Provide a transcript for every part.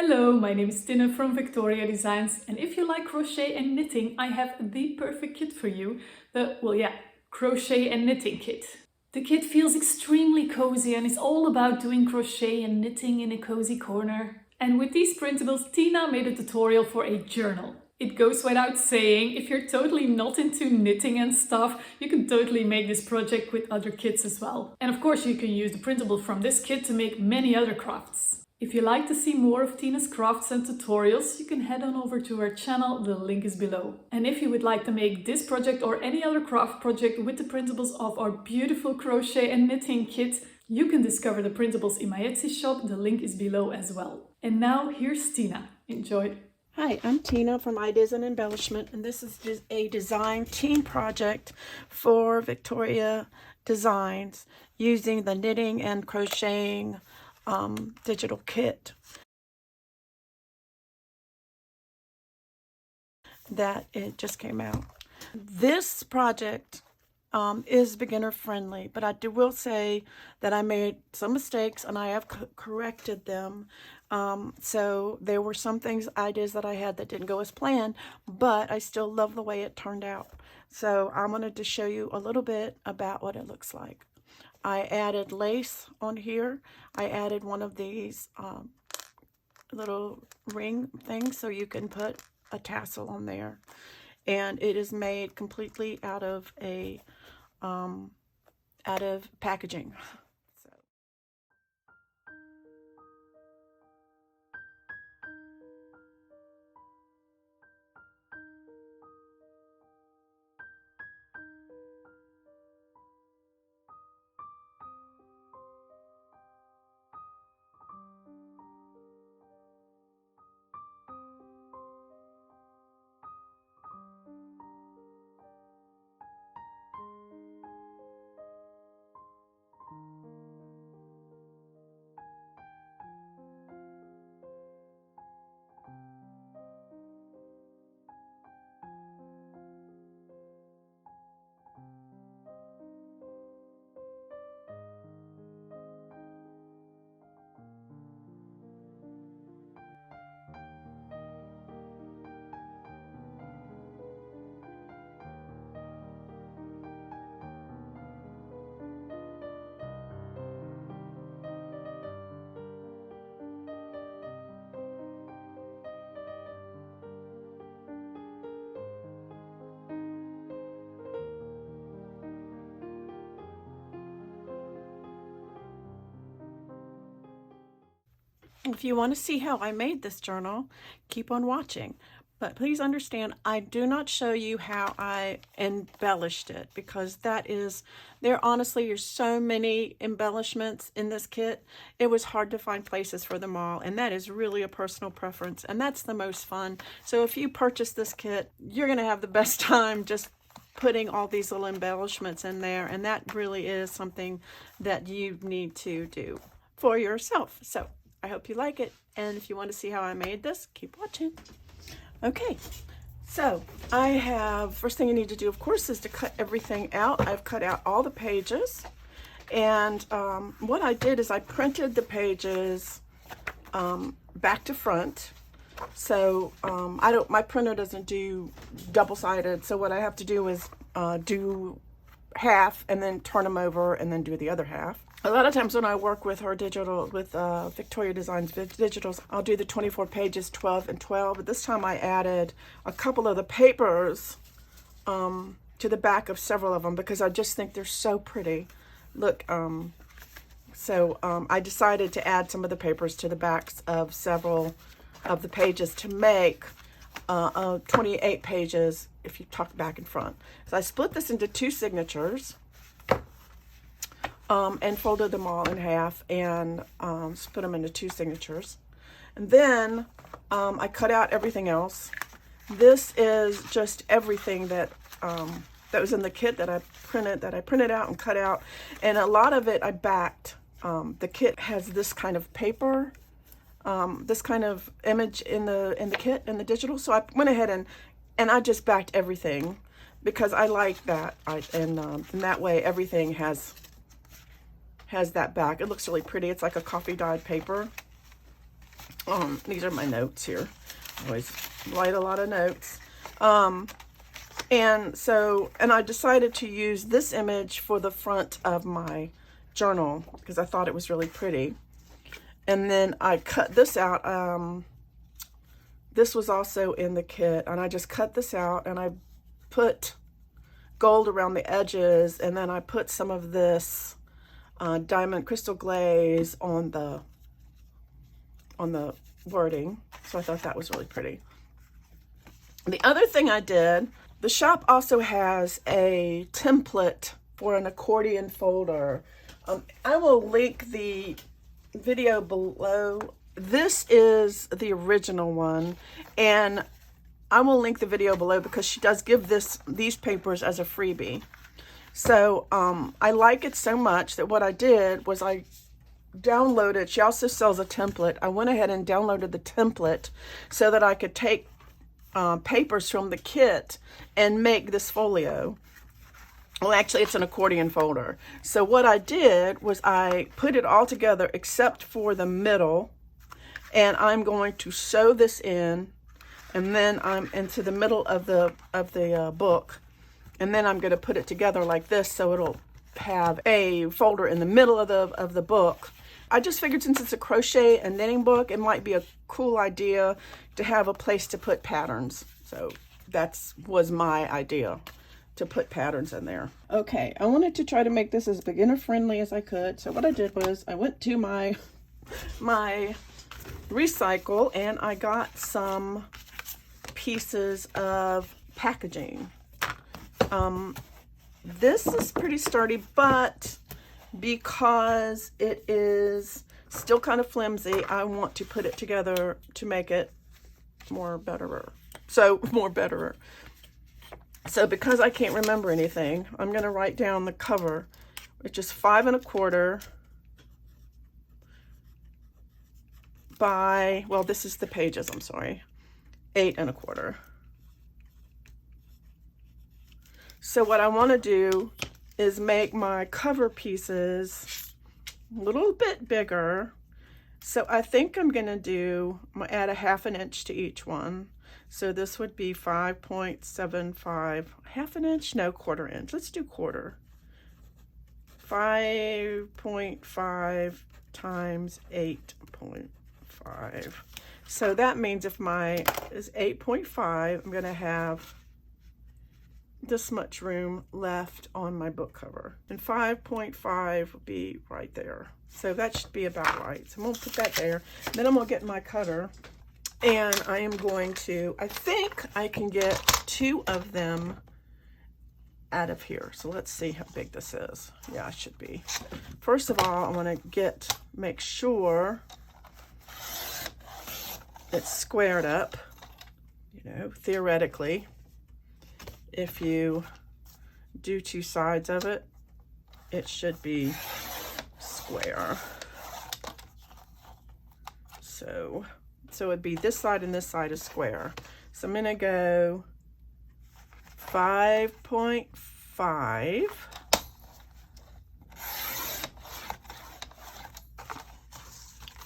Hello, my name is Tina from Victoria Designs, and if you like crochet and knitting, I have the perfect kit for you. Crochet and Knitting kit. The kit feels extremely cozy and is all about doing crochet and knitting in a cozy corner. And with these printables, Tina made a tutorial for a journal. It goes without saying, if you're totally not into knitting and stuff, you can totally make this project with other kits as well. And of course you can use the printable from this kit to make many other crafts. If you like to see more of Tina's crafts and tutorials, you can head on over to her channel, the link is below. And if you would like to make this project or any other craft project with the printables of our beautiful crochet and knitting kit, you can discover the printables in my Etsy shop, the link is below as well. And now here's Tina. Enjoy! Hi, I'm Tina from Ideas and Embellishment, and this is just a design team project for Victoria Designs using the knitting and crocheting digital kit that it just came out. This project is beginner friendly, but I will say that I made some mistakes and I have corrected them. So there were some ideas that I had that didn't go as planned, but I still love the way it turned out. So I wanted to show you a little bit about what it looks like. I added lace on here. I added one of these little ring things so you can put a tassel on there. And it is made completely out of packaging. If you want to see how I made this journal, keep on watching. But please understand, I do not show you how I embellished it because there honestly are so many embellishments in this kit. It was hard to find places for them all, and that is really a personal preference, and that's the most fun. So if you purchase this kit, you're going to have the best time just putting all these little embellishments in there, and that really is something that you need to do for yourself. So I hope you like it, and if you want to see how I made this, keep watching. Okay, so first thing you need to do, of course, is to cut everything out. I've cut out all the pages, and what I did is I printed the pages back to front. So my printer doesn't do double-sided, so what I have to do is do half and then turn them over and then do the other half. A lot of times when I work with Victoria Designs digitals, I'll do the 24 pages, 12 and 12. But this time I added a couple of the papers to the back of several of them because I just think they're so pretty. Look, I decided to add some of the papers to the backs of several of the pages to make 28 pages if you tuck back and front. So I split this into two signatures. And folded them all in half and split them into two signatures. And then I cut out everything else. This is just everything that was in the kit that I printed out and cut out. And a lot of it I backed. The kit has this kind of paper, this kind of image in the kit, in the digital. So I went ahead and I just backed everything because I like that. And that way everything has that back. It looks really pretty. It's like a coffee dyed paper. These are my notes here. I always write a lot of notes. And I decided to use this image for the front of my journal because I thought it was really pretty. And then I cut this out. This was also in the kit, and I just cut this out and I put gold around the edges, and then I put some of this diamond crystal glaze on the wording. So I thought that was really pretty. The other thing I did, the shop also has a template for an accordion folder. I will link the video below. This is the original one, and I will link the video below because she does give these papers as a freebie. So I like it so much that what I did was I downloaded, she also sells a template. I went ahead and downloaded the template so that I could take papers from the kit and make this folio. Well, actually, it's an accordion folder. So what I did was I put it all together except for the middle, and I'm going to sew this in, and then I'm into the middle of the book, and then I'm going to put it together like this so it'll have a folder in the middle of the book. I just figured since it's a crochet and knitting book, it might be a cool idea to have a place to put patterns. So was my idea, to put patterns in there. Okay, I wanted to try to make this as beginner friendly as I could. So what I did was I went to my recycle and I got some pieces of packaging. This is pretty sturdy, but because it is still kind of flimsy, I want to put it together to make it more betterer. So because I can't remember anything, I'm going to write down the cover, which is 5 1/4 by, well, this is the pages, I'm sorry, 8 1/4. So what I want to do is make my cover pieces a little bit bigger. So I think I'm going to add a 1/2 inch to each one. So this would be 5.75, 1/2 inch? No, 1/4 inch. Let's do 1/4. 5.5 times 8.5. So that means if my is 8.5, I'm going to have this much room left on my book cover, and 5.5 will be right there. So that should be about right. So I'm going to put that there. Then I'm going to get my cutter, and I am going to, I think I can get 2 of them out of here. So let's see how big this is. Yeah, it should be. First of all, I want to make sure it's squared up. You know, theoretically, if you do 2 sides of it, it should be square. So it'd be this side and this side is square. So I'm gonna go 5.5,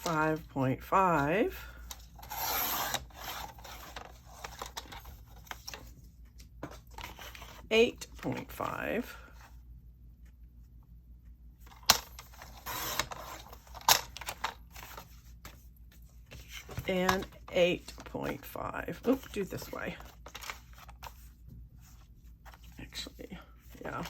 5.5, 8.5, and 8.5. Oop, do this way. Actually, yeah.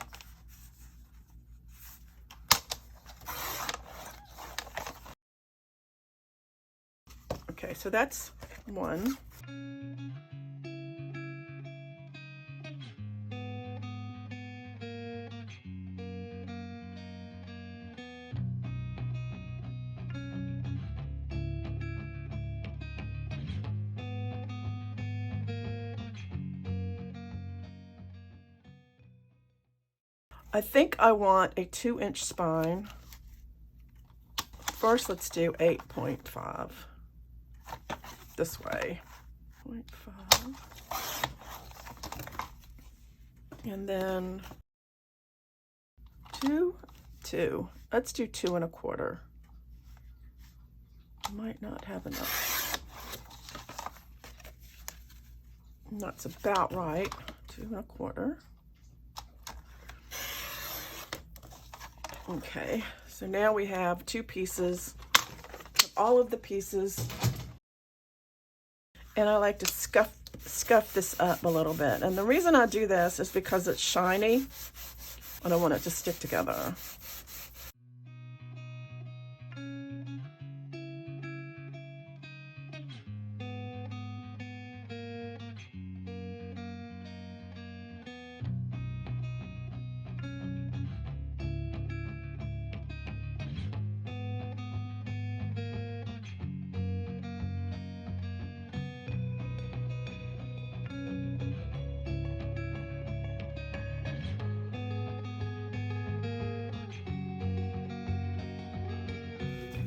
Okay, so that's one. I think I want a 2-inch spine. First, let's do 8.5 this way. 0.5. And then 2. Let's do 2 1/4. Might not have enough. That's about right, 2 1/4. Okay, so now we have 2 pieces of all of the pieces, and I like to scuff this up a little bit. And the reason I do this is because it's shiny. I don't want it to stick together.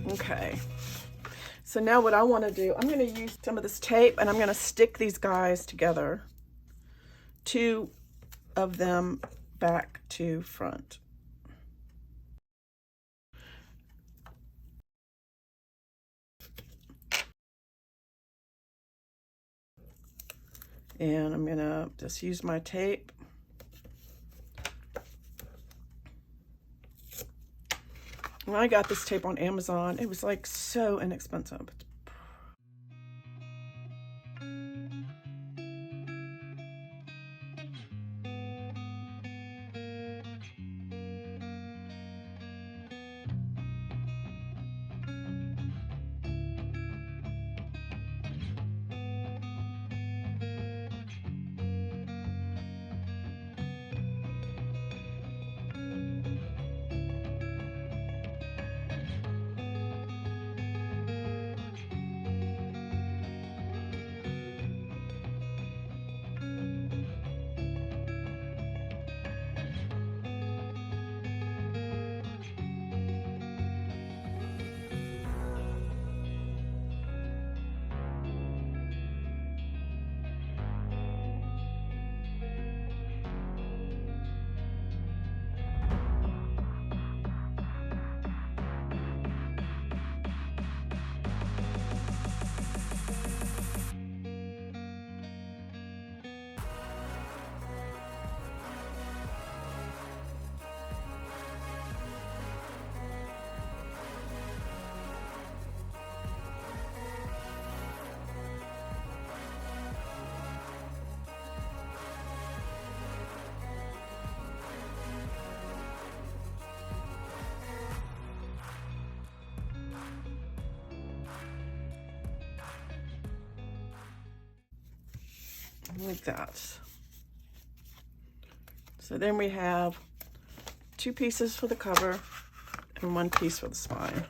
Okay, so now what I want to do, I'm going to use some of this tape and I'm going to stick these guys together, 2 of them back to front. And I'm going to just use my tape. And I got this tape on Amazon. It was like so inexpensive. Like that. So then we have 2 pieces for the cover and 1 piece for the spine.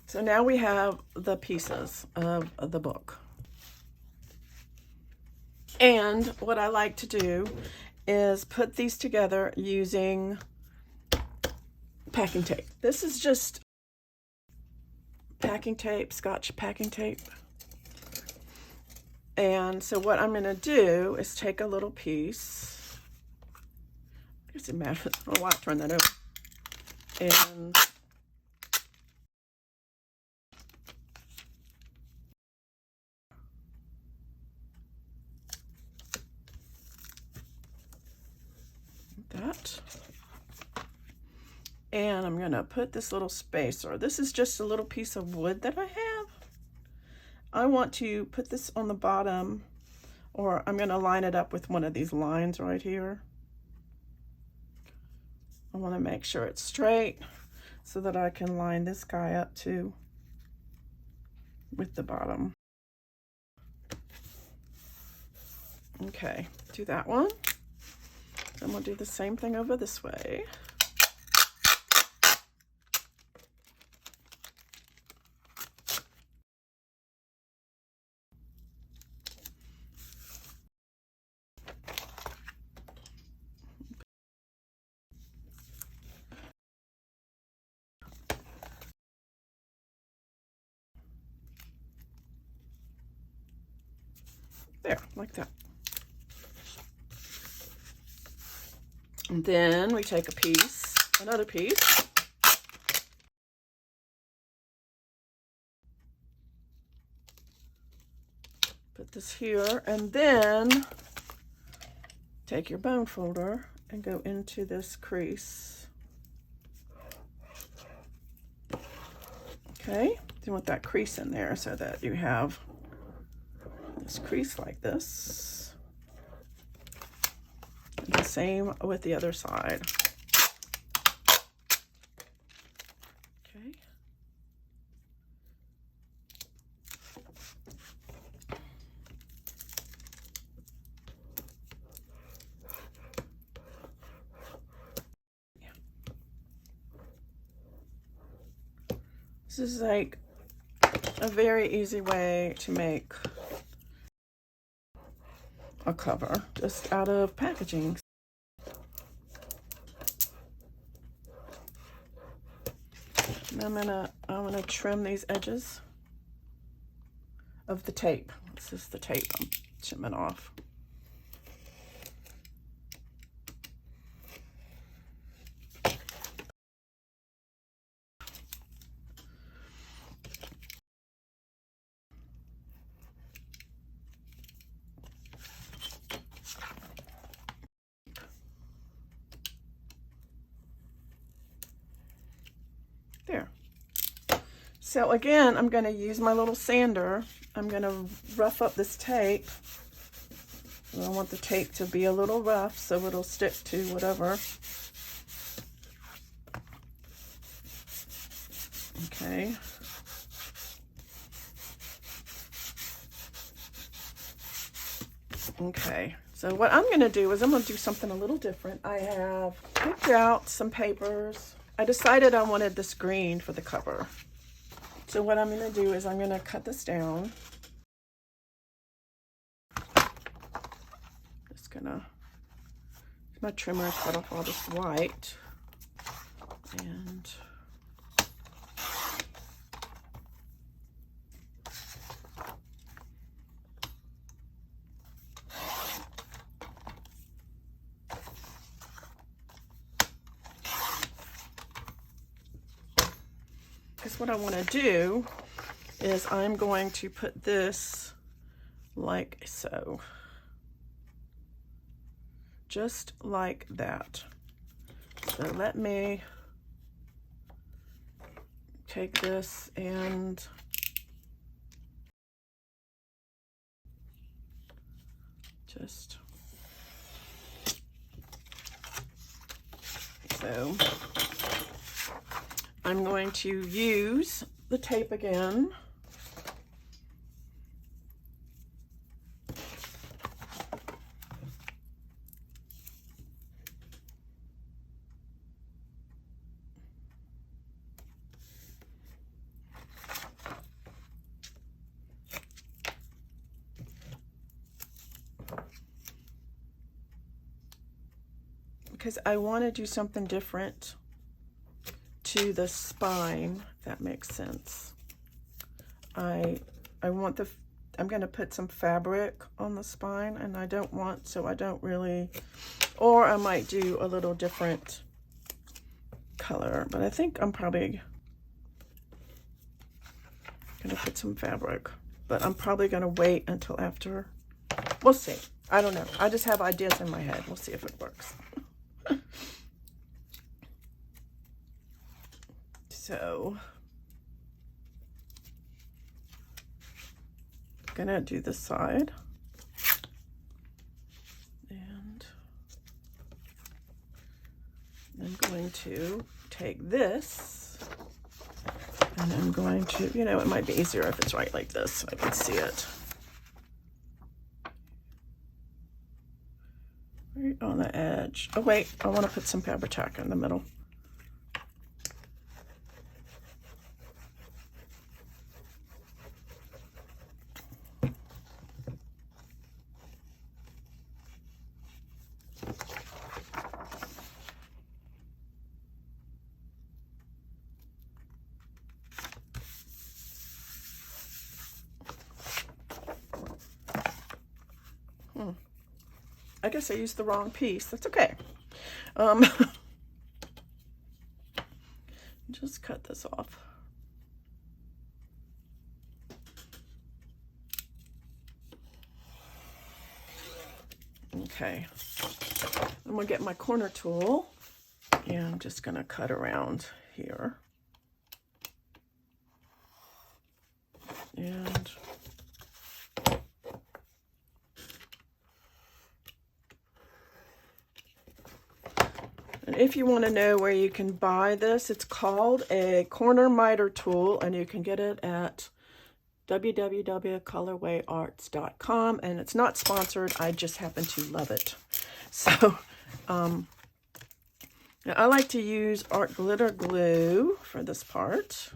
So now we have the pieces of the book. And what I like to do is put these together using packing tape. This is just packing tape, Scotch packing tape. And so what I'm going to do is take a little piece. I guess it matters. I don't know why I turned that over. And that. And I'm going to put this little spacer. This is just a little piece of wood that I have. I want to put this on the bottom, or I'm going to line it up with one of these lines right here. I want to make sure it's straight so that I can line this guy up too with the bottom. Okay, do that one. Then we'll do the same thing over this way. There, like that. And then we take a piece, another piece. Put this here, and then take your bone folder and go into this crease. Okay, you want that crease in there so that you have this crease like this. And the same with the other side. Okay. This is like a very easy way to make a cover just out of packaging. And I'm gonna trim these edges of the tape. This is the tape I'm trimming off. There. So again, I'm going to use my little sander. I'm going to rough up this tape. I want the tape to be a little rough so it'll stick to whatever. Okay. Okay, so what I'm going to do is I'm going to do something a little different. I have picked out some papers. I decided I wanted this green for the cover. So what I'm going to do is I'm going to cut this down. Just going to, my trimmer, cut off all this white. And because what I want to do is I'm going to put this like so. Just like that. So let me take this and just so. I'm going to use the tape again. Because I want to do something different to the spine, if that makes sense. I want the, I'm going to put some fabric on the spine, and I don't want, so I don't really, or I might do a little different color, but I think I'm probably going to put some fabric, but I'm probably going to wait until after. We'll see. I don't know. I just have ideas in my head. We'll see if it works. So I'm gonna do this side, and I'm going to take this, and I'm going to, you know, it might be easier if it's right like this so I can see it. Right on the edge. Oh wait, I want to put some fabric tack in the middle. I guess I used the wrong piece. That's okay. Just cut this off. Okay, I'm gonna get my corner tool and I'm just gonna cut around here. And if you want to know where you can buy this, it's called a corner miter tool, and you can get it at www.colorwayarts.com, and it's not sponsored. I just happen to love it. So I like to use art glitter glue for this part.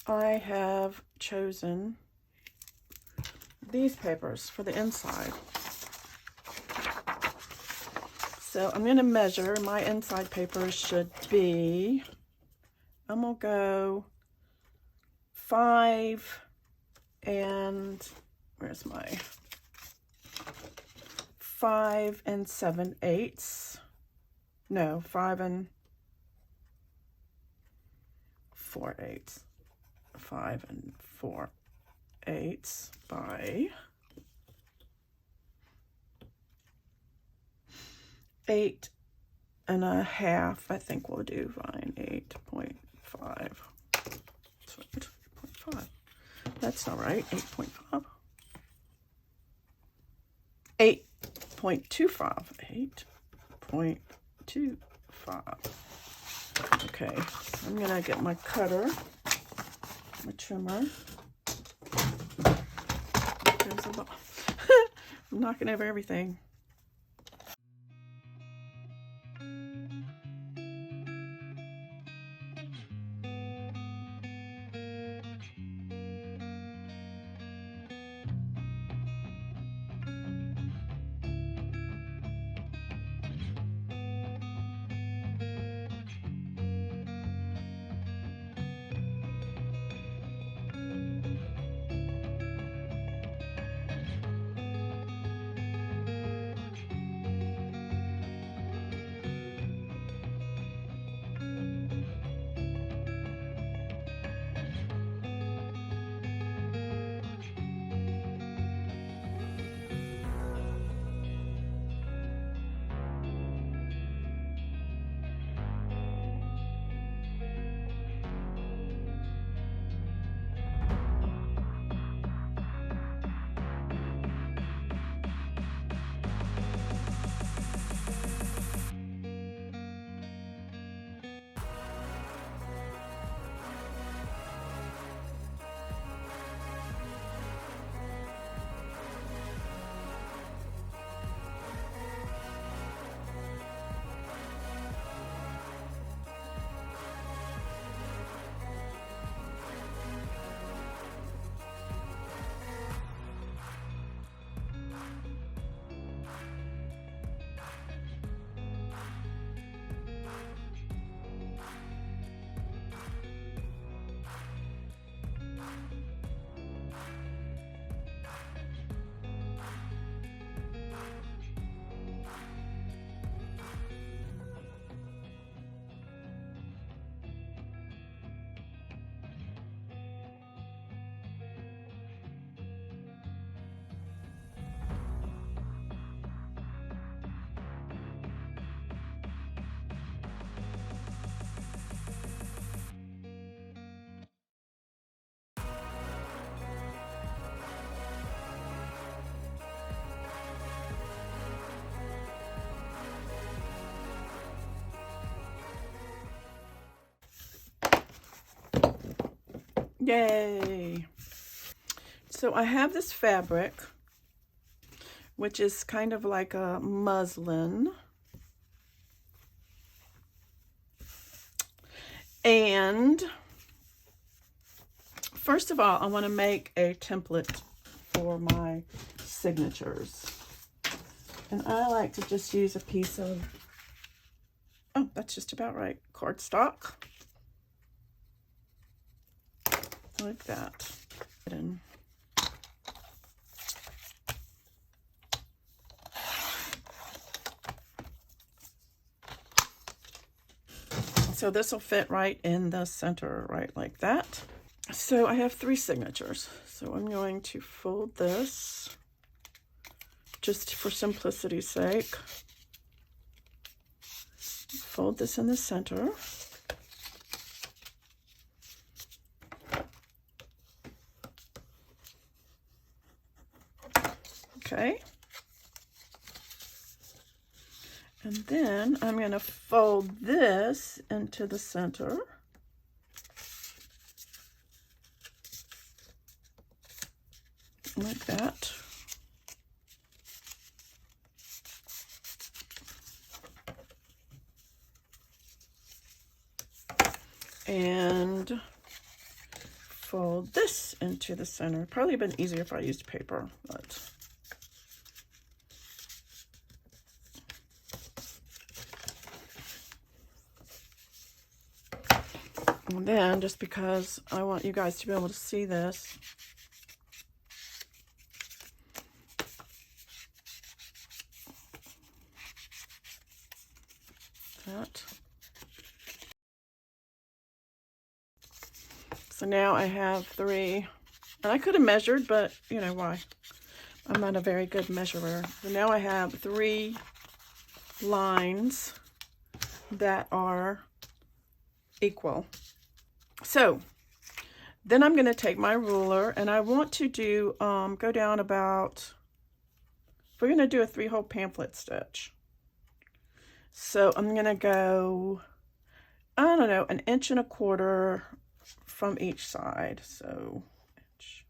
I have chosen these papers for the inside. So I'm going to measure. My inside papers should be, I'm going to go 5 and, where's my 5 and 7/8. No, 5 and 4/8. 5 and 4/8 by 8 and a half. I think we'll do fine. 8.5. Sweet. 8.5. That's not right. 8.5. 8.25. 8.25. Okay, I'm gonna get my cutter, my trimmer. There's a lot. I'm knocking over everything. Yay! So I have this fabric, which is kind of like a muslin. And first of all, I want to make a template for my signatures. And I like to just use a piece of, oh, that's just about right, cardstock. Like that. And so this will fit right in the center, right like that. So I have 3 signatures. So I'm going to fold this just for simplicity's sake. Fold this in the center. Okay. And then I'm going to fold this into the center. Like that. And fold this into the center. Probably been easier if I used paper, but and then, just because I want you guys to be able to see this, that. So now I have 3, and I could have measured, but you know why? I'm not a very good measurer. So now I have 3 lines that are equal. So then I'm going to take my ruler, and I want to do, go down about, we're going to do a 3-hole pamphlet stitch. So I'm going to go, I don't know, 1.25 inches from each side. So inch.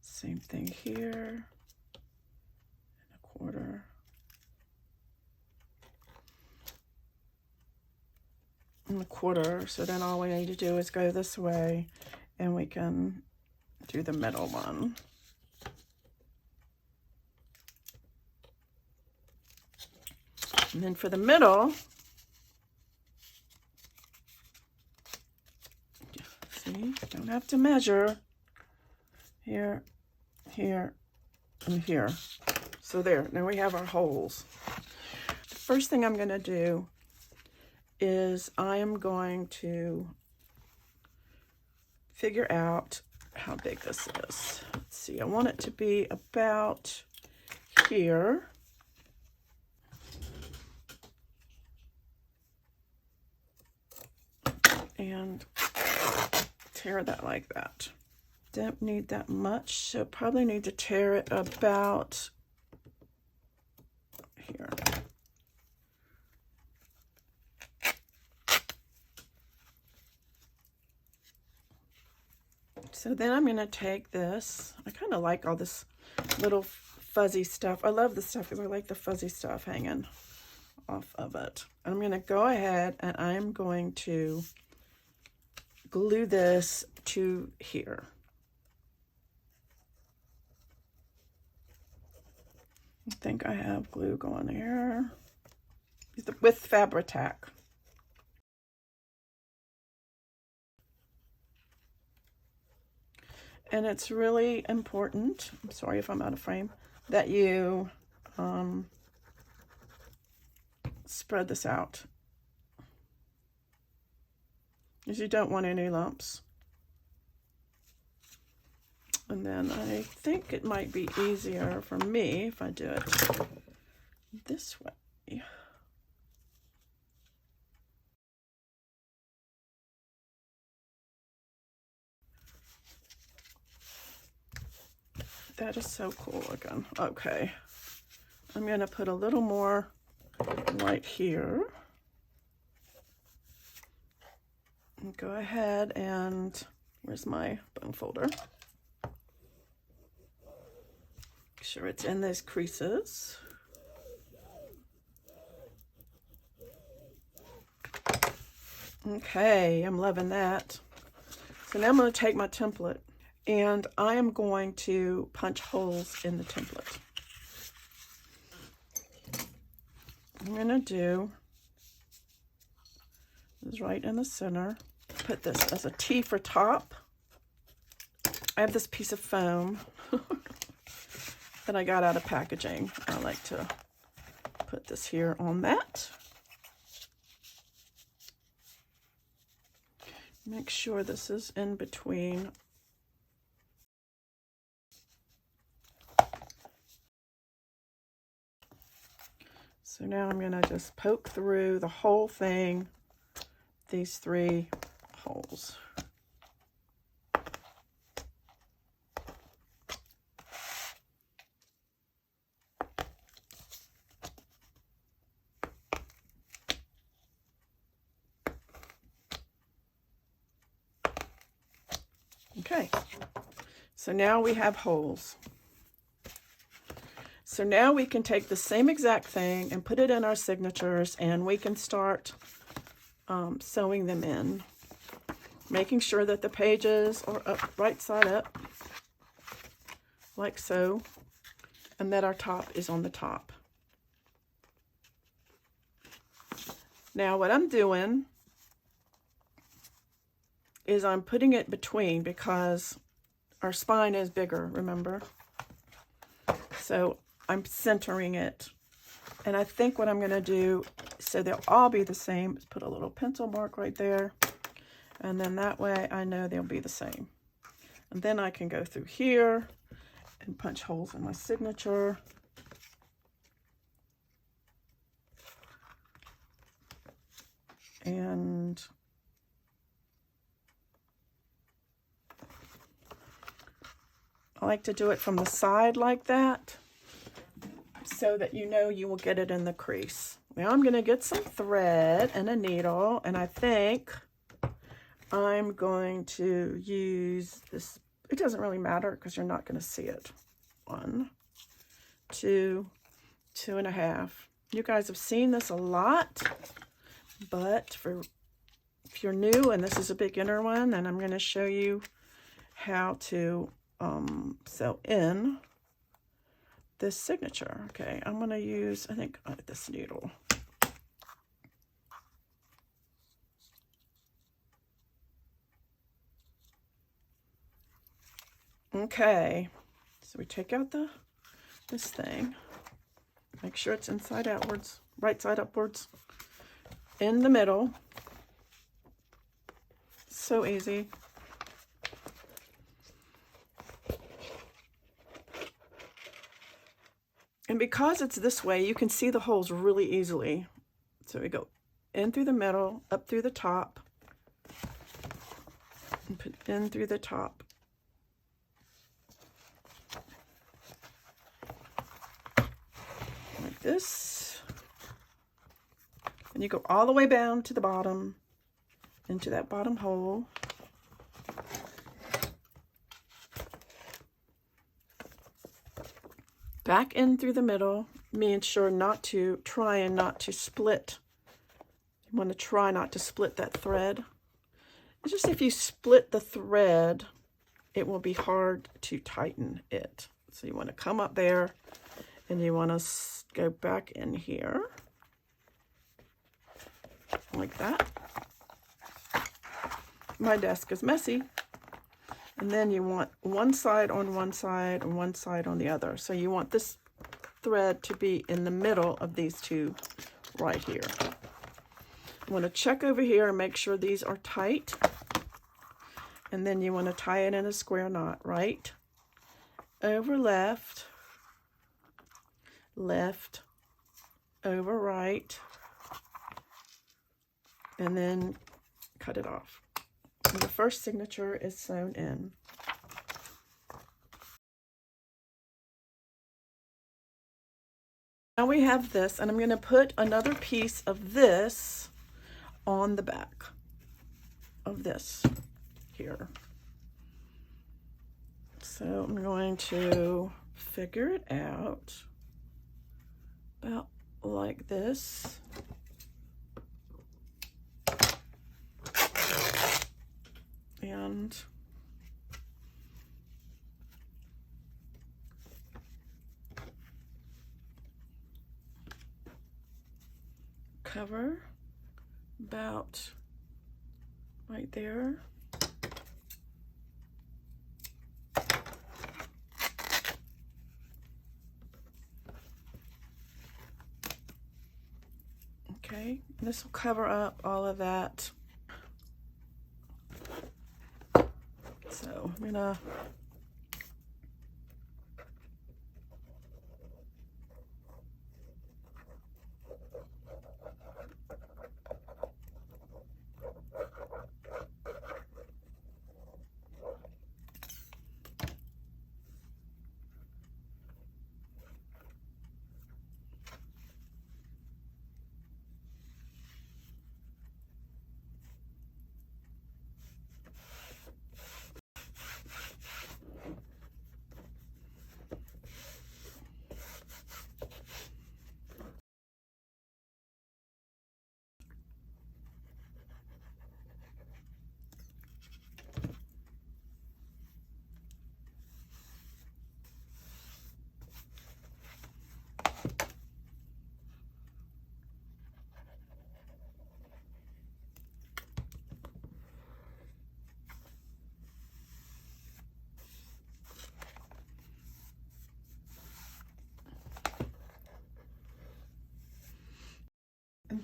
Same thing here, 1.25. And 1/4. So then all we need to do is go this way, and we can do the middle one. And then for the middle, see, don't have to measure. Here, here, and here. So there, now we have our holes. The first thing I'm going to do is I am going to figure out how big this is. Let's see, I want it to be about here. And tear that like that. Don't need that much, so probably need to tear it about here. So then I'm going to take this. I kind of like all this little fuzzy stuff. I love this stuff because I like the fuzzy stuff hanging off of it. And I'm going to go ahead and I'm going to glue this to here. I think I have glue going here with Fabri-Tac. And it's really important, I'm sorry if I'm out of frame, that you spread this out, because you don't want any lumps. And then I think it might be easier for me if I do it this way. That is so cool looking. Okay, I'm going to put a little more right here. go ahead and, where's my bone folder? Make sure it's in those creases. Okay, I'm loving that. So now I'm going to take my template and I am going to punch holes in the template. I'm going to do is right in the center. Put this as a T for top. I have this piece of foam that I got out of packaging. I like to put this here on that. Make sure this is in between. So now I'm going to just poke through the whole thing, these 3 holes. Okay, so now we have holes. So now we can take the same exact thing and put it in our signatures, and we can start sewing them in, making sure that the pages are up, right side up, like so, and that our top is on the top. Now what I'm doing is I'm putting it between because our spine is bigger, remember? So I'm centering it. And I think what I'm going to do, so they'll all be the same, is put a little pencil mark right there. And then that way I know they'll be the same. And then I can go through here and punch holes in my signature. And I like to do it from the side like that, so that you know you will get it in the crease. Now I'm going to get some thread and a needle, and I think I'm going to use this. It doesn't really matter because you're not going to see it. 1, 2, 2.5. You guys have seen this a lot, but if you're new and this is a beginner one, then I'm going to show you how to sew in this signature. Okay, I'm going to use, I think, this needle. Okay, so we take out this thing, make sure it's inside outwards, right side upwards, in the middle. So easy. And because it's this way, you can see the holes really easily. So we go in through the middle, up through the top, and put in through the top. Like this. And you go all the way down to the bottom, into that bottom hole. Back in through the middle, making sure not to split. You want to try not to split that thread. It's just if you split the thread, it will be hard to tighten it. So you want to come up there and you want to go back in here like that. My desk is messy. And then you want one side on one side and one side on the other. So you want this thread to be in the middle of these 2 right here. You want to check over here and make sure these are tight. And then you want to tie it in a square knot, right over left, left over right, and then cut it off. And the first signature is sewn in. Now we have this, and I'm going to put another piece of this on the back of this here. So I'm going to figure it out about like this. And cover about right there. Okay, this will cover up all of that. So I'm gonna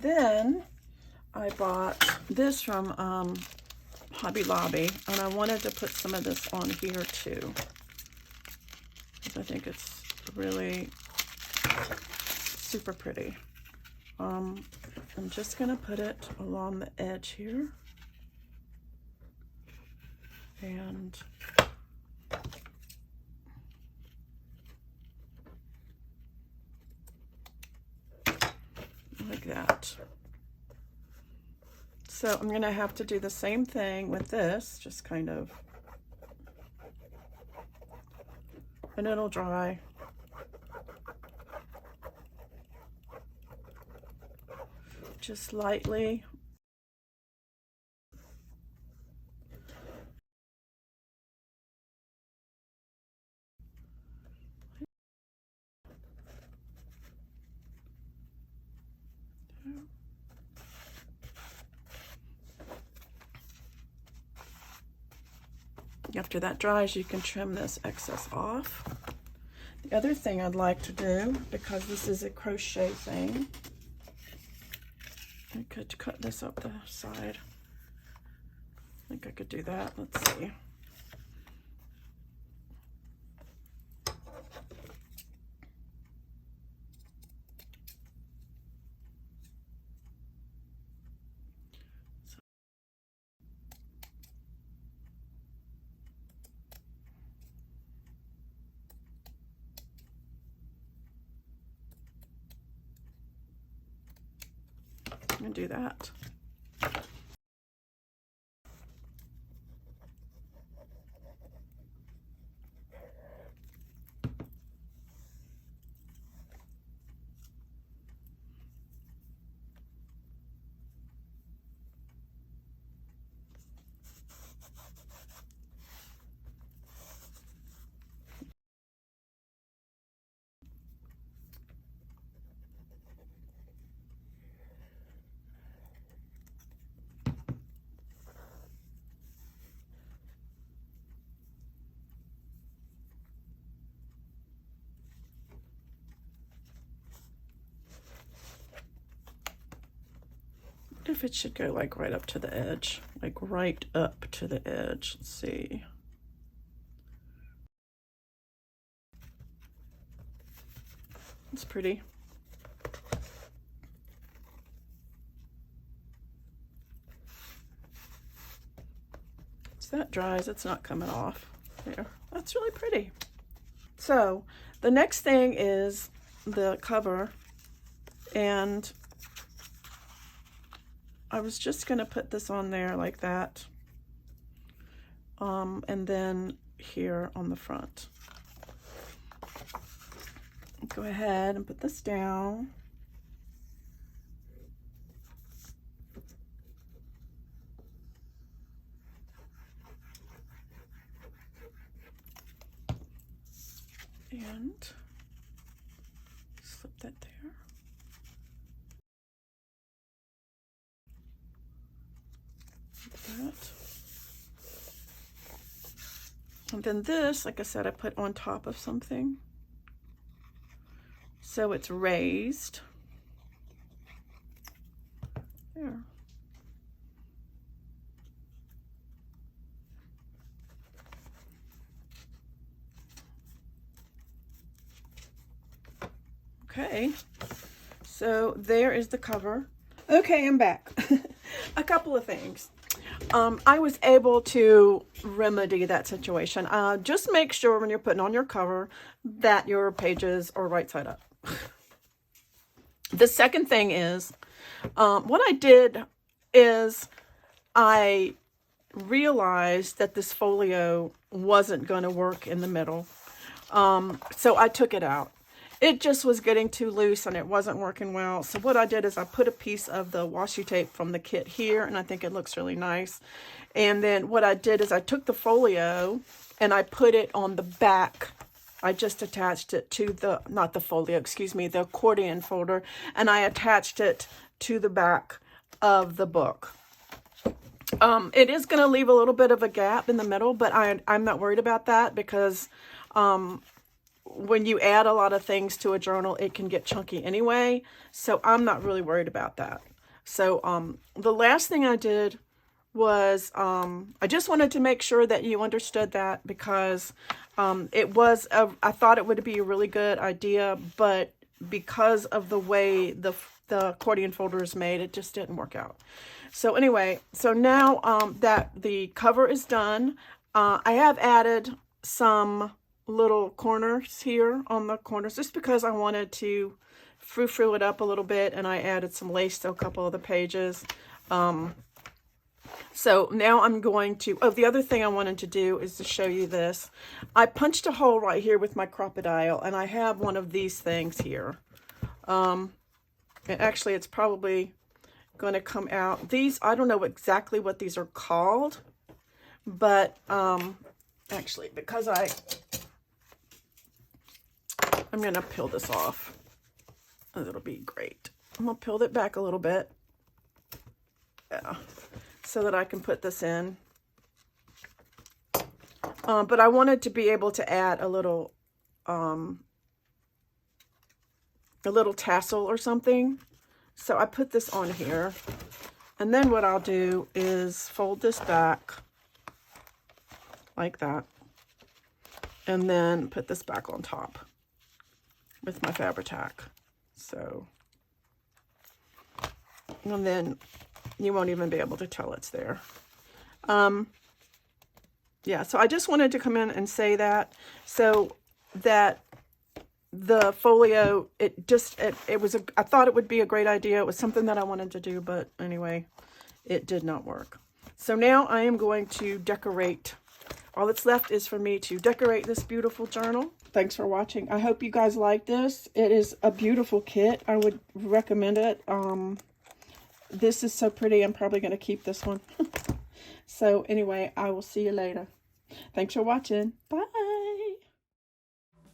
then I bought this from Hobby Lobby, and I wanted to put some of this on here too, because I think it's really super pretty. I'm just gonna put it along the edge here, and like that. So I'm gonna have to do the same thing with this, just kind of, and it'll dry. Just lightly. After that dries, you can trim this excess off. The other thing I'd like to do, because this is a crochet thing, I could cut this up the side. I think I could do that. Let's see. I'm gonna do that. If it should go like right up to the edge, like right up to the edge. Let's see. It's pretty. So that dries, it's not coming off. There, that's really pretty. So the next thing is the cover, and I was just gonna put this on there like that, and then here on the front. Go ahead and put this down. And slip that there. Like that. And then this, like I said, I put on top of something. So it's raised. There. Okay, so there is the cover. Okay, I'm back. A couple of things. I was able to remedy that situation. Just make sure when you're putting on your cover that your pages are right side up. The second thing is, what I did is I realized that this folio wasn't going to work in the middle. So I took it out. It just was getting too loose and it wasn't working well. So what I did is I put a piece of the washi tape from the kit here, and I think it looks really nice. And then what I did is I took the folio and I put it on the back. I just attached it to the, not the folio, excuse me, the accordion folder, and I attached it to the back of the book. It is going to leave a little bit of a gap in the middle, but I'm not worried about that because when you add a lot of things to a journal, it can get chunky anyway. So I'm not really worried about that. So the last thing I did was I just wanted to make sure that you understood that, because I thought it would be a really good idea, but because of the way the accordion folder is made, it just didn't work out. So anyway, so now that the cover is done, I have added some little corners here on the corners just because I wanted to frou-frou it up a little bit, and I added some lace to a couple of the pages. So now I'm going to, the other thing I wanted to do is to show you this. I punched a hole right here with my crocodile, and I have one of these things here. And actually it's probably going to come out. These, I don't know exactly what these are called, but actually, because I'm going to peel this off. It'll be great. I'm going to peel it back a little bit. Yeah. So that I can put this in. But I wanted to be able to add a little tassel or something. So I put this on here. And then what I'll do is fold this back like that. And then put this back on top with my Fabri-Tac. So, and then you won't even be able to tell it's there. Yeah, so I just wanted to come in and say that, so that the folio, it was I thought it would be a great idea. It was something that I wanted to do, but anyway, it did not work. So now I am going to decorate. All that's left is for me to decorate this beautiful journal. Thanks for watching. I hope you guys like this. It is a beautiful kit. I would recommend it. This is so pretty. I'm probably going to keep this one. So anyway, I will see you later. Thanks for watching. Bye.